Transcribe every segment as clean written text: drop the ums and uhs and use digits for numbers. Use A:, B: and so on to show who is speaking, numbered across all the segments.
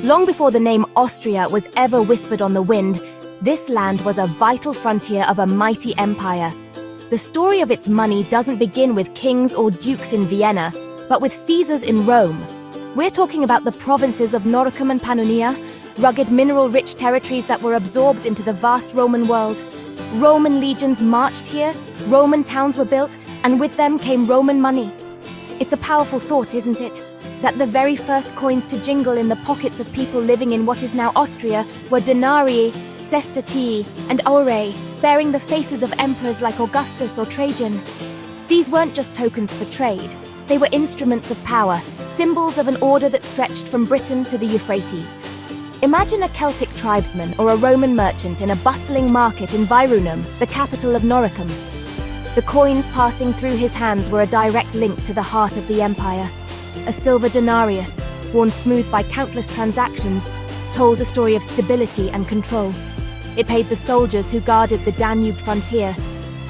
A: Long before the name Austria was ever whispered on the wind, this land was a vital frontier of a mighty empire. The story of its money doesn't begin with kings or dukes in Vienna, but with Caesars in Rome. We're talking about the provinces of Noricum and Pannonia, rugged mineral-rich territories that were absorbed into the vast Roman world. Roman legions marched here, Roman towns were built, and with them came Roman money. It's a powerful thought, isn't it? That the very first coins to jingle in the pockets of people living in what is now Austria were denarii, sestatii, and aurei, bearing the faces of emperors like Augustus or Trajan. These weren't just tokens for trade. They were instruments of power, symbols of an order that stretched from Britain to the Euphrates. Imagine a Celtic tribesman or a Roman merchant in a bustling market in Virunum, the capital of Noricum. The coins passing through his hands were a direct link to the heart of the empire. A silver denarius, worn smooth by countless transactions, told a story of stability and control. It paid the soldiers who guarded the Danube frontier.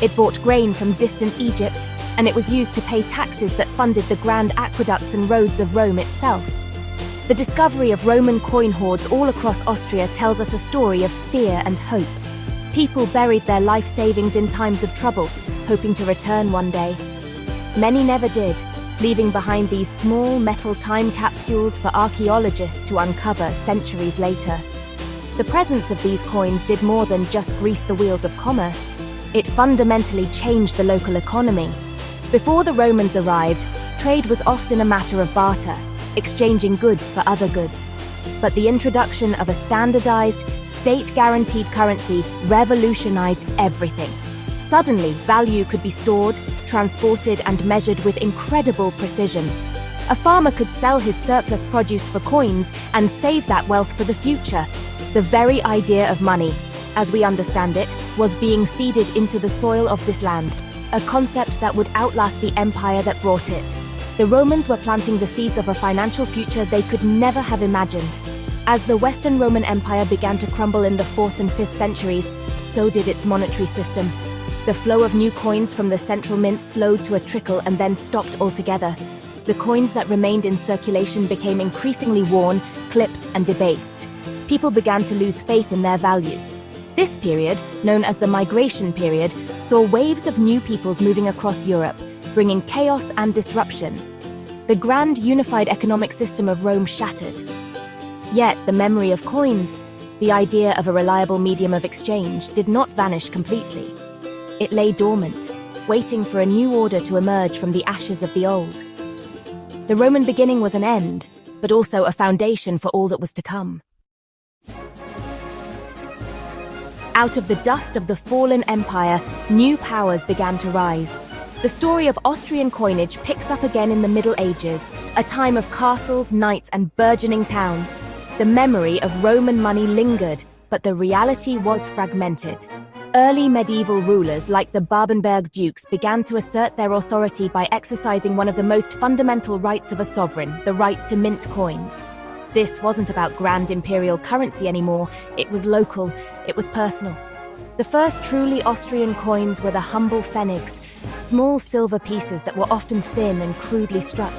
A: It bought grain from distant Egypt, and it was used to pay taxes that funded the grand aqueducts and roads of Rome itself. The discovery of Roman coin hoards all across Austria tells us a story of fear and hope. People buried their life savings in times of trouble, hoping to return one day. Many never did, leaving behind these small metal time capsules for archaeologists to uncover centuries later. The presence of these coins did more than just grease the wheels of commerce. It fundamentally changed the local economy. Before the Romans arrived, trade was often a matter of barter, exchanging goods for other goods. But the introduction of a standardized, state-guaranteed currency revolutionized everything. Suddenly, value could be stored, transported, and measured with incredible precision. A farmer could sell his surplus produce for coins and save that wealth for the future. The very idea of money, as we understand it, was being seeded into the soil of this land, a concept that would outlast the empire that brought it. The Romans were planting the seeds of a financial future they could never have imagined. As the Western Roman Empire began to crumble in the 4th and 5th centuries, so did its monetary system. The flow of new coins from the central mint slowed to a trickle and then stopped altogether. The coins that remained in circulation became increasingly worn, clipped, and debased. People began to lose faith in their value. This period, known as the Migration period, saw waves of new peoples moving across Europe, bringing chaos and disruption. The grand unified economic system of Rome shattered. Yet the memory of coins, the idea of a reliable medium of exchange, did not vanish completely. It lay dormant, waiting for a new order to emerge from the ashes of the old. The Roman beginning was an end, but also a foundation for all that was to come. Out of the dust of the fallen empire, new powers began to rise. The story of Austrian coinage picks up again in the Middle Ages, a time of castles, knights, and burgeoning towns. The memory of Roman money lingered, but the reality was fragmented. Early medieval rulers like the Babenberg dukes began to assert their authority by exercising one of the most fundamental rights of a sovereign, the right to mint coins. This wasn't about grand imperial currency anymore, it was local, it was personal. The first truly Austrian coins were the humble pfennigs, small silver pieces that were often thin and crudely struck.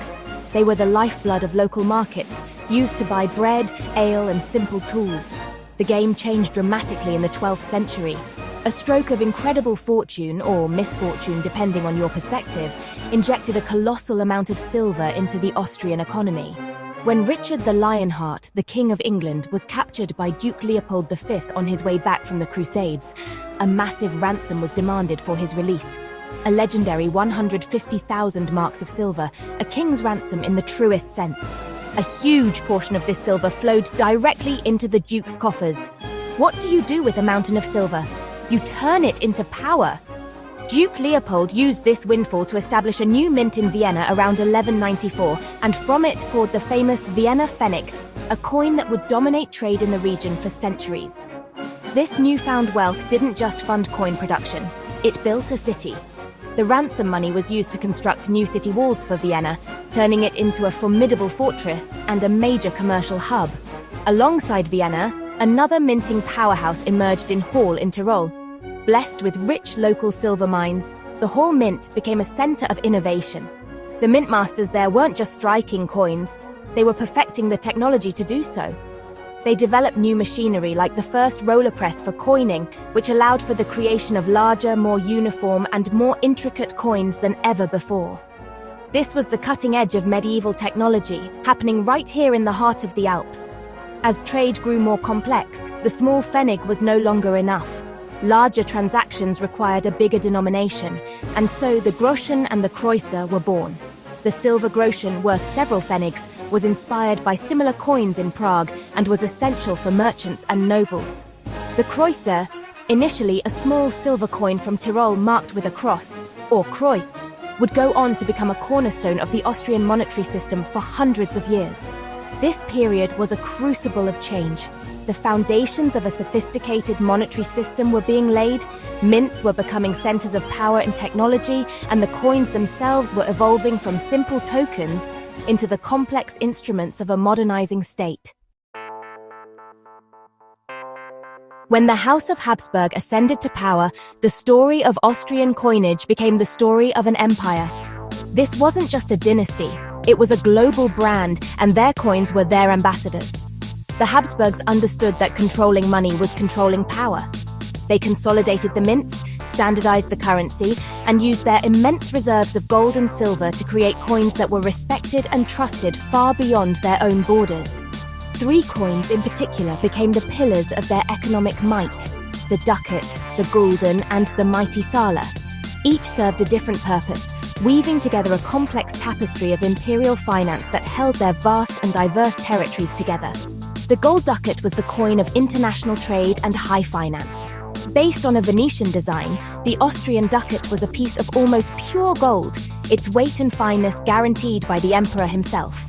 A: They were the lifeblood of local markets, used to buy bread, ale, and simple tools. The game changed dramatically in the 12th century. A stroke of incredible fortune, or misfortune depending on your perspective, injected a colossal amount of silver into the Austrian economy. When Richard the Lionheart, the King of England, was captured by Duke Leopold V on his way back from the Crusades, a massive ransom was demanded for his release. A legendary 150,000 marks of silver, a king's ransom in the truest sense. A huge portion of this silver flowed directly into the Duke's coffers. What do you do with a mountain of silver? You turn it into power. Duke Leopold used this windfall to establish a new mint in Vienna around 1194, and from it poured the famous Vienna Pfennig, a coin that would dominate trade in the region for centuries. This newfound wealth didn't just fund coin production, it built a city. The ransom money was used to construct new city walls for Vienna, turning it into a formidable fortress and a major commercial hub. Alongside Vienna, another minting powerhouse emerged in Hall in Tyrol. Blessed with rich local silver mines, the Hall Mint became a center of innovation. The mint masters there weren't just striking coins, they were perfecting the technology to do so. They developed new machinery like the first roller press for coining, which allowed for the creation of larger, more uniform, and more intricate coins than ever before. This was the cutting edge of medieval technology, happening right here in the heart of the Alps. As trade grew more complex, the small pfennig was no longer enough. Larger transactions required a bigger denomination, and so the groschen and the kreuzer were born. The silver groschen, worth several pfennigs, was inspired by similar coins in Prague and was essential for merchants and nobles. The kreuzer, initially a small silver coin from Tyrol marked with a cross, or kreuz, would go on to become a cornerstone of the Austrian monetary system for hundreds of years. This period was a crucible of change. The foundations of a sophisticated monetary system were being laid, mints were becoming centers of power and technology, and the coins themselves were evolving from simple tokens into the complex instruments of a modernizing state. When the House of Habsburg ascended to power, the story of Austrian coinage became the story of an empire. This wasn't just a dynasty, it was a global brand, and their coins were their ambassadors. The Habsburgs understood that controlling money was controlling power. They consolidated the mints, standardized the currency, and used their immense reserves of gold and silver to create coins that were respected and trusted far beyond their own borders. Three coins in particular became the pillars of their economic might: the ducat, the gulden, and the mighty thaler. Each served a different purpose, weaving together a complex tapestry of imperial finance that held their vast and diverse territories together. The gold ducat was the coin of international trade and high finance. Based on a Venetian design, the Austrian ducat was a piece of almost pure gold, its weight and fineness guaranteed by the emperor himself.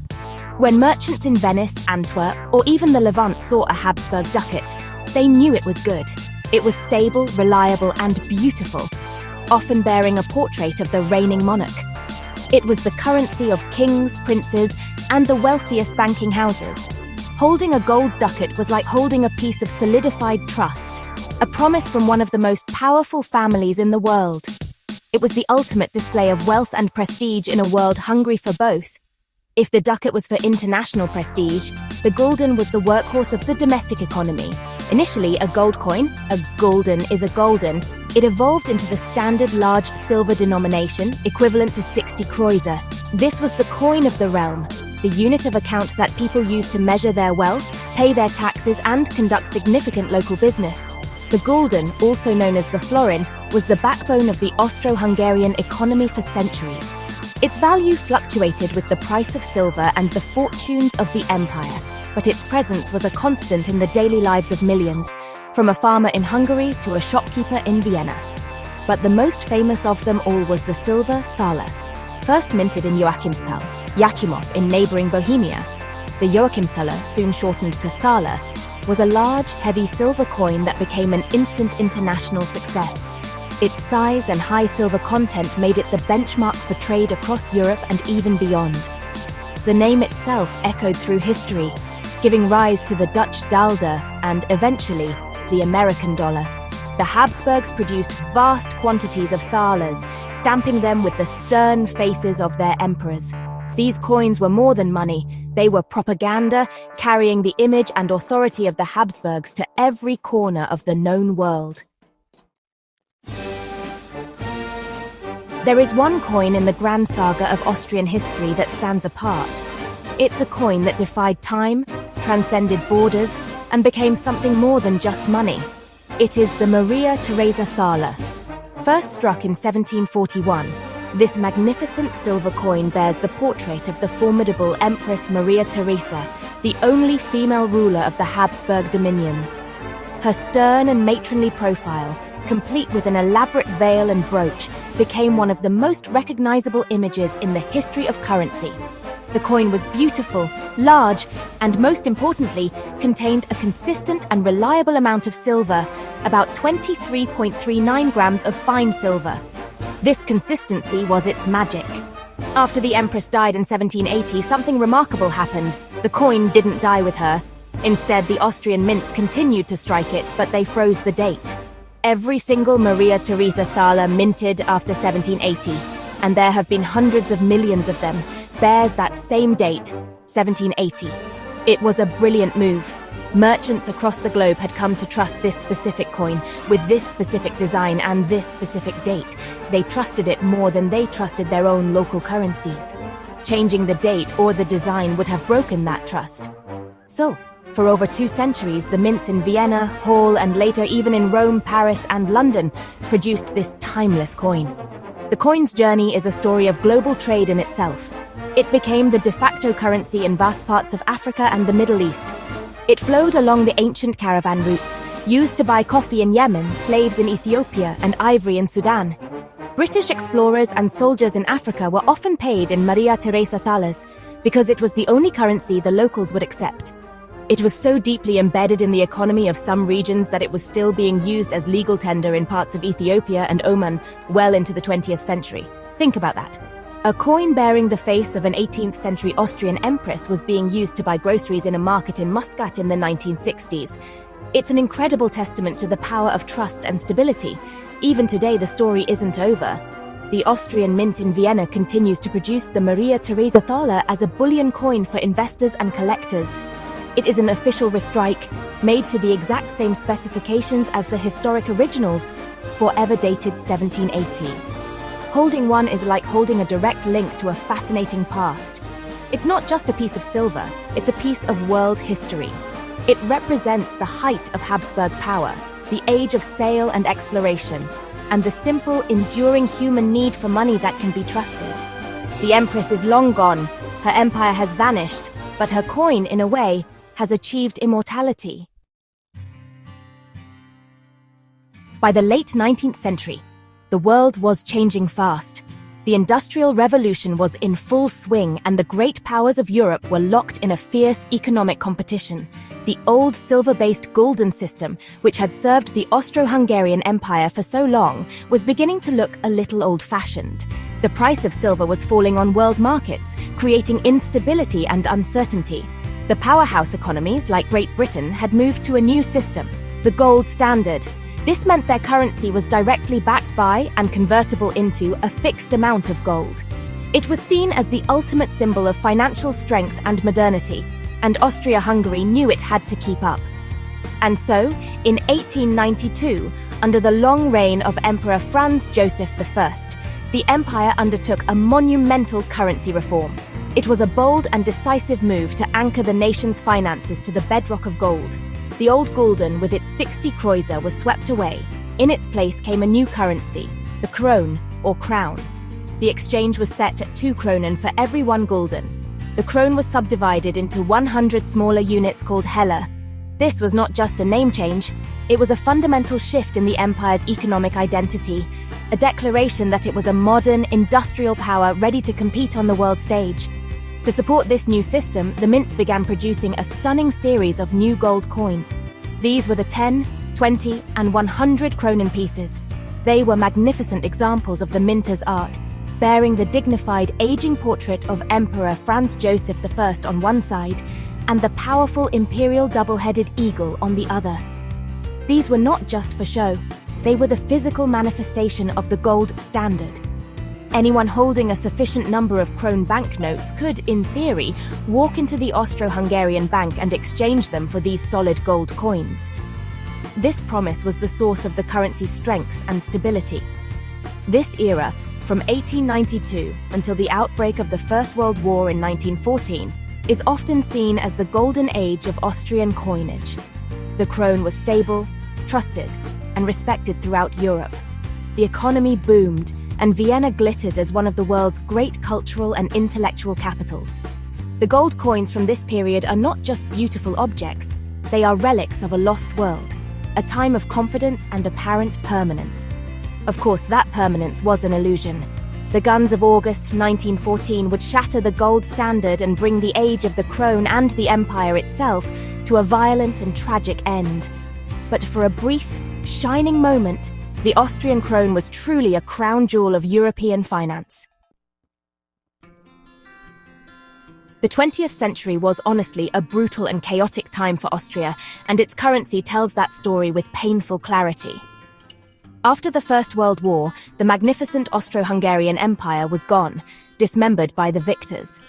A: When merchants in Venice, Antwerp, or even the Levant saw a Habsburg ducat, they knew it was good. It was stable, reliable, and beautiful, often bearing a portrait of the reigning monarch. It was the currency of kings, princes, and the wealthiest banking houses. Holding a gold ducat was like holding a piece of solidified trust, a promise from one of the most powerful families in the world. It was the ultimate display of wealth and prestige in a world hungry for both. If the ducat was for international prestige, the gulden was the workhorse of the domestic economy. Initially a gold coin, a gulden is a golden, it evolved into the standard large silver denomination, equivalent to 60 kreuzer. This was the coin of the realm, the unit of account that people used to measure their wealth, pay their taxes, and conduct significant local business. The gulden, also known as the florin, was the backbone of the Austro-Hungarian economy for centuries. Its value fluctuated with the price of silver and the fortunes of the empire, but its presence was a constant in the daily lives of millions, from a farmer in Hungary to a shopkeeper in Vienna. But the most famous of them all was the silver thaler. First minted in Joachimsthal, Jakimov in neighboring Bohemia, the Joachimsthaler, soon shortened to thaler, was a large, heavy silver coin that became an instant international success. Its size and high silver content made it the benchmark for trade across Europe and even beyond. The name itself echoed through history, giving rise to the Dutch dalder and, eventually, the American dollar. The Habsburgs produced vast quantities of thalers, stamping them with the stern faces of their emperors. These coins were more than money, they were propaganda, carrying the image and authority of the Habsburgs to every corner of the known world. There is one coin in the grand saga of Austrian history that stands apart. It's a coin that defied time, transcended borders, and became something more than just money. It is the Maria Theresa thaler. First struck in 1741, this magnificent silver coin bears the portrait of the formidable Empress Maria Theresa, the only female ruler of the Habsburg dominions. Her stern and matronly profile, complete with an elaborate veil and brooch, became one of the most recognizable images in the history of currency. The coin was beautiful, large, and most importantly, contained a consistent and reliable amount of silver, about 23.39 grams of fine silver. This consistency was its magic. After the Empress died in 1780, something remarkable happened. The coin didn't die with her. Instead, the Austrian mints continued to strike it, but they froze the date. Every single Maria Theresa thaler minted after 1780, and there have been hundreds of millions of them, bears that same date, 1780. It was a brilliant move. Merchants across the globe had come to trust this specific coin, with this specific design and this specific date. They trusted it more than they trusted their own local currencies. Changing the date or the design would have broken that trust. So, for over 2 centuries, the mints in Vienna, Hall, and later even in Rome, Paris, and London produced this timeless coin. The coin's journey is a story of global trade in itself. It became the de facto currency in vast parts of Africa and the Middle East. It flowed along the ancient caravan routes, used to buy coffee in Yemen, slaves in Ethiopia, and ivory in Sudan. British explorers and soldiers in Africa were often paid in Maria Teresa thalers because it was the only currency the locals would accept. It was so deeply embedded in the economy of some regions that it was still being used as legal tender in parts of Ethiopia and Oman well into the 20th century. Think about that. A coin bearing the face of an 18th century Austrian empress was being used to buy groceries in a market in Muscat in the 1960s. It's an incredible testament to the power of trust and stability. Even today, the story isn't over. The Austrian mint in Vienna continues to produce the Maria Teresa thaler as a bullion coin for investors and collectors. It is an official restrike, made to the exact same specifications as the historic originals, forever dated 1780. Holding one is like holding a direct link to a fascinating past. It's not just a piece of silver, it's a piece of world history. It represents the height of Habsburg power, the age of sail and exploration, and the simple, enduring human need for money that can be trusted. The Empress is long gone, her empire has vanished, but her coin, in a way, has achieved immortality. By the late 19th century, the world was changing fast. The Industrial Revolution was in full swing, and the great powers of Europe were locked in a fierce economic competition. The old silver-based Gulden system, which had served the Austro-Hungarian Empire for so long, was beginning to look a little old-fashioned. The price of silver was falling on world markets, creating instability and uncertainty. The powerhouse economies, like Great Britain, had moved to a new system, the gold standard. This meant their currency was directly backed by and convertible into a fixed amount of gold. It was seen as the ultimate symbol of financial strength and modernity, and Austria-Hungary knew it had to keep up. And so, in 1892, under the long reign of Emperor Franz Joseph I, the empire undertook a monumental currency reform. It was a bold and decisive move to anchor the nation's finances to the bedrock of gold. The old Gulden, with its 60 kreuzer, was swept away. In its place came a new currency, the krone, or crown. The exchange was set at 2 kronen for every 1 Gulden. The krone was subdivided into 100 smaller units called heller. This was not just a name change, it was a fundamental shift in the empire's economic identity, a declaration that it was a modern, industrial power ready to compete on the world stage. To support this new system, the mints began producing a stunning series of new gold coins. These were the 10, 20, and 100 kronen pieces. They were magnificent examples of the minter's art, bearing the dignified, aging portrait of Emperor Franz Joseph I on one side and the powerful imperial double-headed eagle on the other. These were not just for show, they were the physical manifestation of the gold standard. Anyone holding a sufficient number of krone banknotes could, in theory, walk into the Austro-Hungarian bank and exchange them for these solid gold coins. This promise was the source of the currency's strength and stability. This era, from 1892 until the outbreak of the First World War in 1914, is often seen as the golden age of Austrian coinage. The krone was stable, trusted, and respected throughout Europe. The economy boomed, and Vienna glittered as one of the world's great cultural and intellectual capitals. The gold coins from this period are not just beautiful objects, they are relics of a lost world, a time of confidence and apparent permanence. Of course, that permanence was an illusion. The guns of August 1914 would shatter the gold standard and bring the age of the krone and the empire itself to a violent and tragic end. But for a brief, shining moment, the Austrian krone was truly a crown jewel of European finance. The 20th century was honestly a brutal and chaotic time for Austria, and its currency tells that story with painful clarity. After the First World War, the magnificent Austro-Hungarian Empire was gone, dismembered by the victors.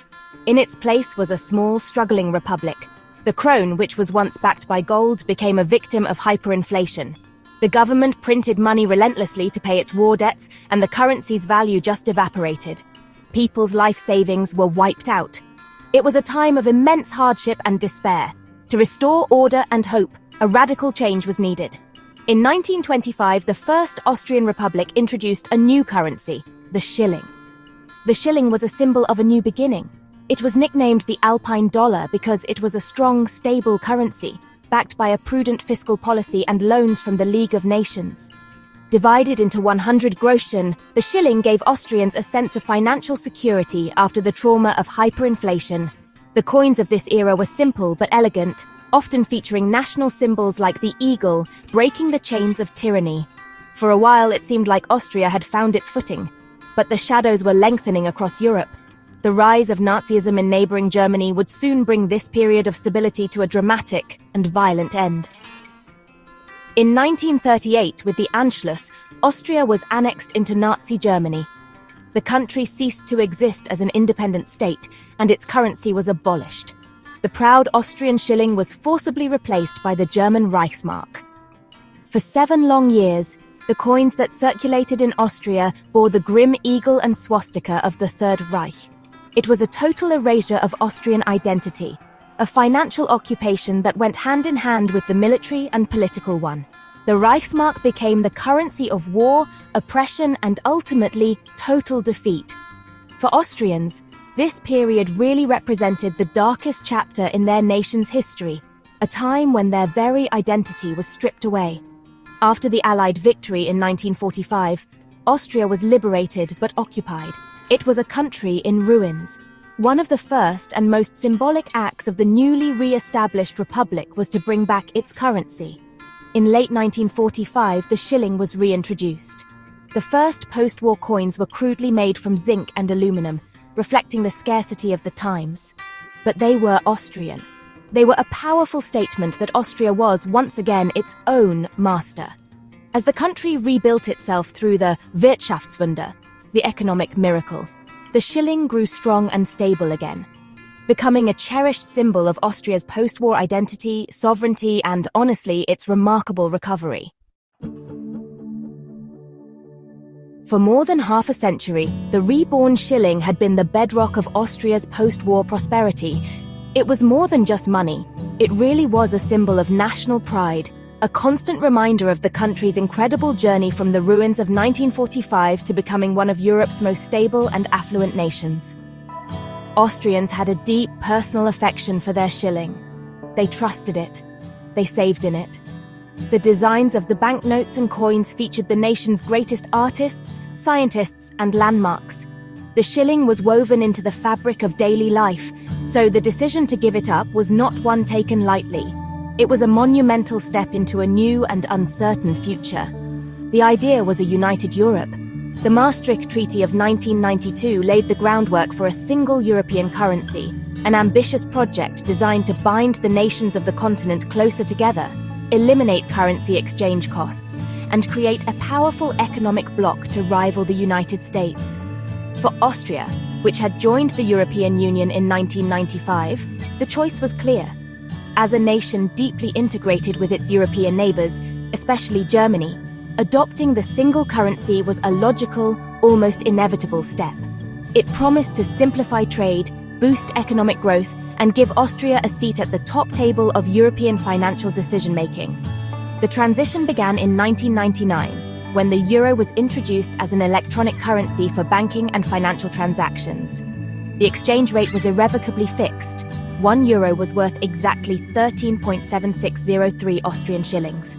A: In its place was a small, struggling republic, The krone, which was once backed by gold, became a victim of hyperinflation. The government printed money relentlessly to pay its war debts, and the currency's value just evaporated. People's life savings were wiped out. It was a time of immense hardship and despair. To restore order and hope, a radical change was needed. In 1925, the First Austrian Republic introduced a new currency, the shilling. The shilling was a symbol of a new beginning. It was nicknamed the Alpine dollar because it was a strong, stable currency, backed by a prudent fiscal policy and loans from the League of Nations. Divided into 100 Groschen, the shilling gave Austrians a sense of financial security after the trauma of hyperinflation. The coins of this era were simple but elegant, often featuring national symbols like the eagle, breaking the chains of tyranny. For a while, it seemed like Austria had found its footing, but the shadows were lengthening across Europe. The rise of Nazism in neighboring Germany would soon bring this period of stability to a dramatic and violent end. In 1938, with the Anschluss, Austria was annexed into Nazi Germany. The country ceased to exist as an independent state, and its currency was abolished. The proud Austrian shilling was forcibly replaced by the German Reichsmark. For 7 long years, the coins that circulated in Austria bore the grim eagle and swastika of the Third Reich. It was a total erasure of Austrian identity, a financial occupation that went hand in hand with the military and political one. The Reichsmark became the currency of war, oppression, and ultimately, total defeat. For Austrians, this period really represented the darkest chapter in their nation's history, a time when their very identity was stripped away. After the Allied victory in 1945, Austria was liberated but occupied. It was a country in ruins. One of the first and most symbolic acts of the newly re-established republic was to bring back its currency. In late 1945, the shilling was reintroduced. The first post-war coins were crudely made from zinc and aluminum, reflecting the scarcity of the times. But they were Austrian. They were a powerful statement that Austria was, once again, its own master. As the country rebuilt itself through the Wirtschaftswunder, the economic miracle, the shilling grew strong and stable again, becoming a cherished symbol of Austria's post-war identity, sovereignty, and, honestly, its remarkable recovery. For more than half a century, the reborn shilling had been the bedrock of Austria's post-war prosperity. It was more than just money. It really was a symbol of national pride, a constant reminder of the country's incredible journey from the ruins of 1945 to becoming one of Europe's most stable and affluent nations. Austrians had a deep personal affection for their shilling. They trusted it. They saved in it. The designs of the banknotes and coins featured the nation's greatest artists, scientists, and landmarks. The shilling was woven into the fabric of daily life, so the decision to give it up was not one taken lightly. It was a monumental step into a new and uncertain future. The idea was a united Europe. The Maastricht Treaty of 1992 laid the groundwork for a single European currency, an ambitious project designed to bind the nations of the continent closer together, eliminate currency exchange costs, and create a powerful economic bloc to rival the United States. For Austria, which had joined the European Union in 1995, the choice was clear. As a nation deeply integrated with its European neighbors, especially Germany, adopting the single currency was a logical, almost inevitable step. It promised to simplify trade, boost economic growth, and give Austria a seat at the top table of European financial decision-making. The transition began in 1999, when the euro was introduced as an electronic currency for banking and financial transactions. The exchange rate was irrevocably fixed. €1 was worth exactly 13.7603 Austrian shillings.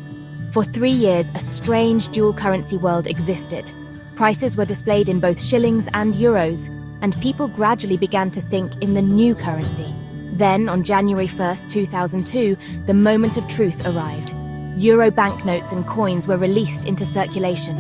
A: For 3 years, a strange dual-currency world existed. Prices were displayed in both shillings and euros, and people gradually began to think in the new currency. Then, on January 1, 2002, the moment of truth arrived. Euro banknotes and coins were released into circulation.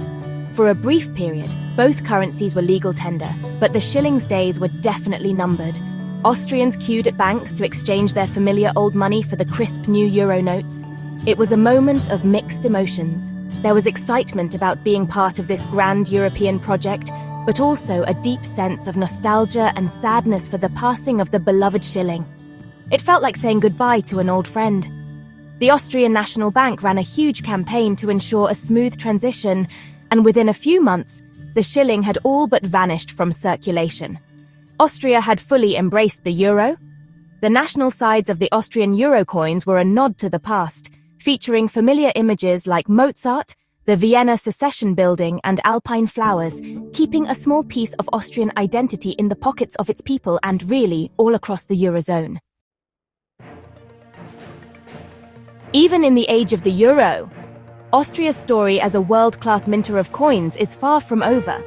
A: For a brief period, both currencies were legal tender, but the shilling's days were definitely numbered. Austrians queued at banks to exchange their familiar old money for the crisp new euro notes. It was a moment of mixed emotions. There was excitement about being part of this grand European project, but also a deep sense of nostalgia and sadness for the passing of the beloved shilling. It felt like saying goodbye to an old friend. The Austrian National Bank ran a huge campaign to ensure a smooth transition, and within a few months, the shilling had all but vanished from circulation. Austria had fully embraced the euro. The national sides of the Austrian euro coins were a nod to the past, featuring familiar images like Mozart, the Vienna Secession Building, and alpine flowers, keeping a small piece of Austrian identity in the pockets of its people and really all across the Eurozone. Even in the age of the euro, Austria's story as a world-class minter of coins is far from over.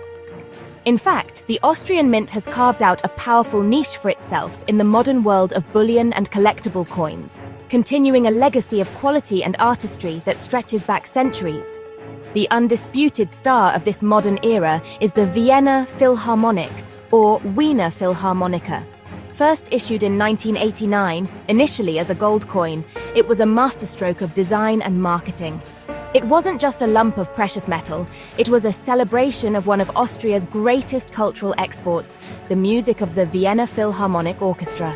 A: In fact, the Austrian mint has carved out a powerful niche for itself in the modern world of bullion and collectible coins, continuing a legacy of quality and artistry that stretches back centuries. The undisputed star of this modern era is the Vienna Philharmonic, or Wiener Philharmonica. First issued in 1989, initially as a gold coin, it was a masterstroke of design and marketing. It wasn't just a lump of precious metal, it was a celebration of one of Austria's greatest cultural exports, the music of the Vienna Philharmonic Orchestra.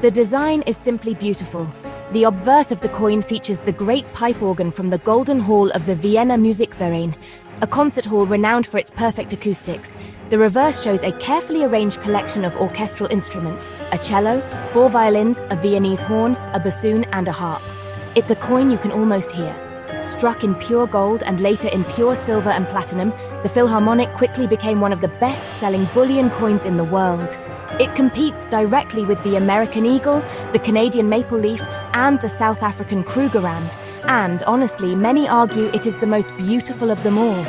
A: The design is simply beautiful. The obverse of the coin features the great pipe organ from the Golden Hall of the Vienna Musikverein, a concert hall renowned for its perfect acoustics. The reverse shows a carefully arranged collection of orchestral instruments, a cello, 4 violins, a Viennese horn, a bassoon, and a harp. It's a coin you can almost hear. Struck in pure gold and later in pure silver and platinum, the Philharmonic quickly became one of the best-selling bullion coins in the world. It competes directly with the American Eagle, the Canadian Maple Leaf, and the South African Krugerrand, and honestly, many argue it is the most beautiful of them all.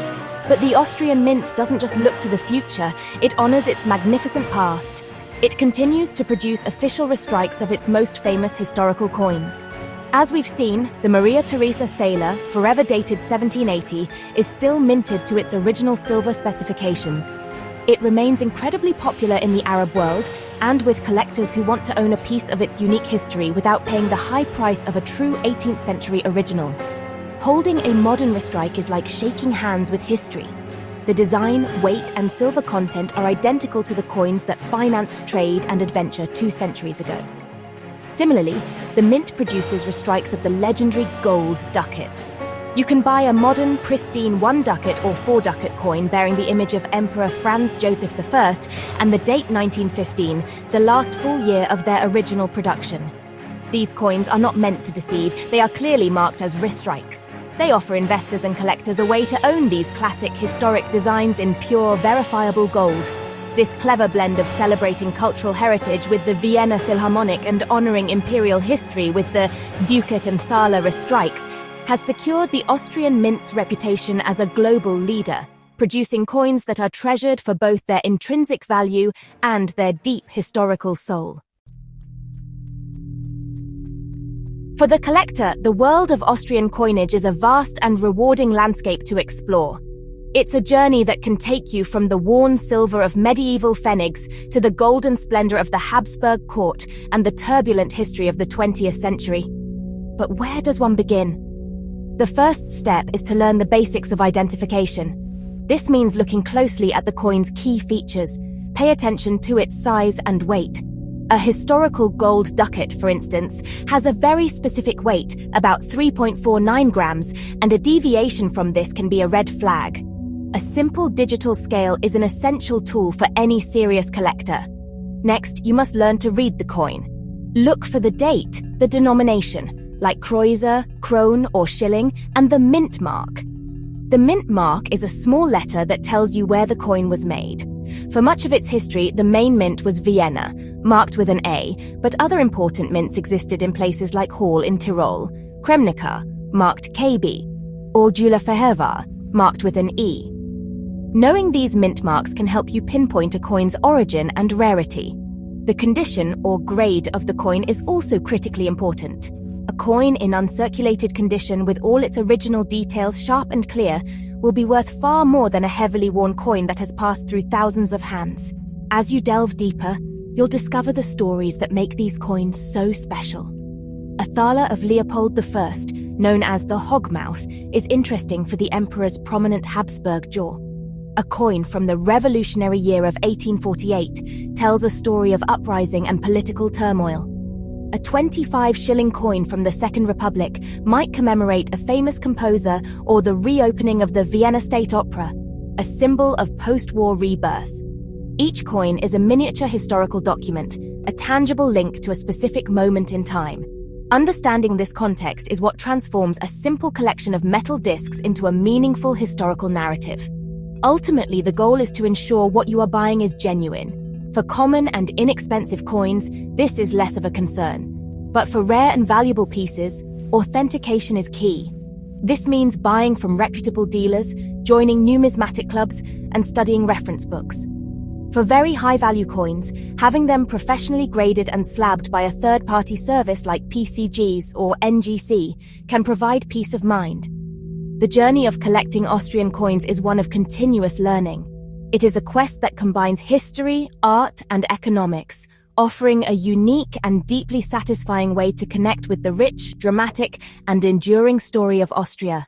A: But the Austrian mint doesn't just look to the future, it honors its magnificent past. It continues to produce official restrikes of its most famous historical coins. As we've seen, the Maria Theresa Thaler, forever dated 1780, is still minted to its original silver specifications. It remains incredibly popular in the Arab world, and with collectors who want to own a piece of its unique history without paying the high price of a true 18th century original. Holding a modern restrike is like shaking hands with history. The design, weight, and silver content are identical to the coins that financed trade and adventure 2 centuries ago. Similarly, the mint produces restrikes of the legendary gold ducats. You can buy a modern, pristine 1 ducat or 4 ducat coin bearing the image of Emperor Franz Joseph I and the date 1915, the last full year of their original production. These coins are not meant to deceive, they are clearly marked as restrikes. They offer investors and collectors a way to own these classic historic designs in pure, verifiable gold. This clever blend of celebrating cultural heritage with the Vienna Philharmonic and honoring imperial history with the ducat and thaler restrikes has secured the Austrian mint's reputation as a global leader, producing coins that are treasured for both their intrinsic value and their deep historical soul. For the collector, the world of Austrian coinage is a vast and rewarding landscape to explore. It's a journey that can take you from the worn silver of medieval pfennigs to the golden splendor of the Habsburg court and the turbulent history of the 20th century. But where does one begin? The first step is to learn the basics of identification. This means looking closely at the coin's key features. Pay attention to its size and weight. A historical gold ducat, for instance, has a very specific weight, about 3.49 grams, and a deviation from this can be a red flag. A simple digital scale is an essential tool for any serious collector. Next, you must learn to read the coin. Look for the date, the denomination, like kreuzer, krone or shilling, and the mint mark. The mint mark is a small letter that tells you where the coin was made. For much of its history, the main mint was Vienna, marked with an A, but other important mints existed in places like Hall in Tyrol, Kremnica, marked KB, or Dula-Verhelvar, marked with an E. Knowing these mint marks can help you pinpoint a coin's origin and rarity. The condition or grade of the coin is also critically important. A coin in uncirculated condition with all its original details sharp and clear will be worth far more than a heavily worn coin that has passed through thousands of hands. As you delve deeper, you'll discover the stories that make these coins so special. A thaler of Leopold I, known as the Hogmouth, is interesting for the emperor's prominent Habsburg jaw. A coin from the revolutionary year of 1848 tells a story of uprising and political turmoil. A 25-shilling coin from the Second Republic might commemorate a famous composer or the reopening of the Vienna State Opera, a symbol of post-war rebirth. Each coin is a miniature historical document, a tangible link to a specific moment in time. Understanding this context is what transforms a simple collection of metal discs into a meaningful historical narrative. Ultimately, the goal is to ensure what you are buying is genuine. For common and inexpensive coins, this is less of a concern. But for rare and valuable pieces, authentication is key. This means buying from reputable dealers, joining numismatic clubs, and studying reference books. For very high-value coins, having them professionally graded and slabbed by a third-party service like PCGs or NGC can provide peace of mind. The journey of collecting Austrian coins is one of continuous learning. It is a quest that combines history, art, and economics, offering a unique and deeply satisfying way to connect with the rich, dramatic, and enduring story of Austria.